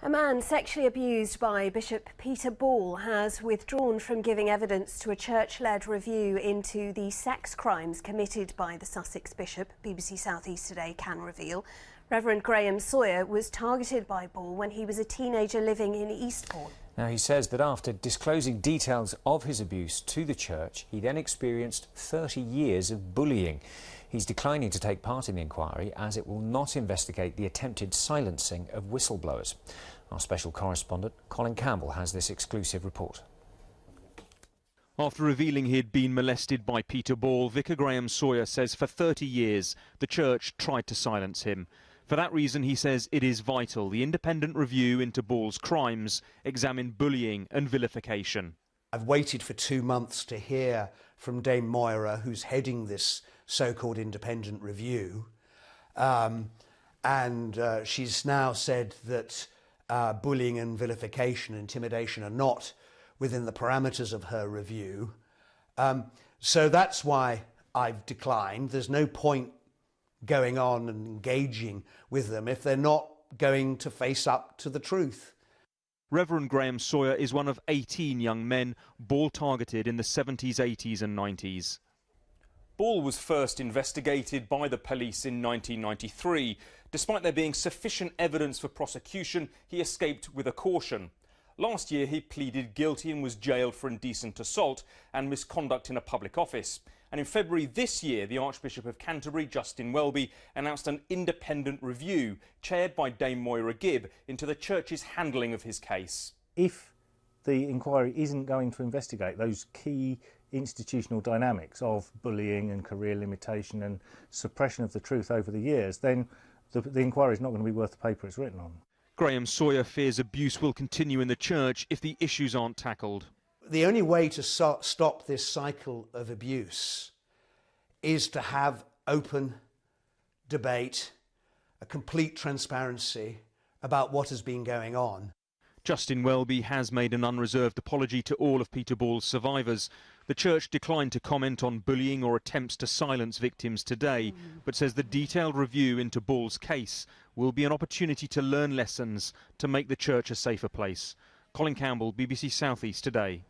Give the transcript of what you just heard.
A man sexually abused by Bishop Peter Ball has withdrawn from giving evidence to a church-led review into the sex crimes committed by the Sussex bishop, BBC South East Today can reveal. Reverend Graham Sawyer was targeted by Ball when he was a teenager living in Eastbourne. Now, he says that after disclosing details of his abuse to the church, he then experienced 30 years of bullying. He's declining to take part in the inquiry as it will not investigate the attempted silencing of whistleblowers. Our special correspondent, Colin Campbell, has this exclusive report. After revealing he had been molested by Peter Ball, Vicar Graham Sawyer says for 30 years the church tried to silence him. For that reason, he says it is vital the independent review into Ball's crimes examine bullying and vilification. I've waited for 2 months to hear from Dame Moira, who's heading this so-called independent review, and she's now said that bullying and vilification and intimidation are not within the parameters of her review. So that's why I've declined. There's no point going on and engaging with them if they're not going to face up to the truth. Reverend Graham Sawyer is one of 18 young men Ball targeted in the 70s, 80s and 90s. Ball was first investigated by the police in 1993. Despite there being sufficient evidence for prosecution, he escaped with a caution. Last year he pleaded guilty and was jailed for indecent assault and misconduct in a public office. And in February this year, the Archbishop of Canterbury, Justin Welby, announced an independent review, chaired by Dame Moira Gibb, into the Church's handling of his case. If the inquiry isn't going to investigate those key institutional dynamics of bullying and career limitation and suppression of the truth over the years, then the inquiry is not going to be worth the paper it's written on. Graham Sawyer fears abuse will continue in the church if the issues aren't tackled. The only way to stop this cycle of abuse is to have open debate, a complete transparency about what has been going on. Justin Welby has made an unreserved apology to all of Peter Ball's survivors. The church declined to comment on bullying or attempts to silence victims today, but says the detailed review into Ball's case will be an opportunity to learn lessons to make the church a safer place. Colin Campbell, BBC South East Today.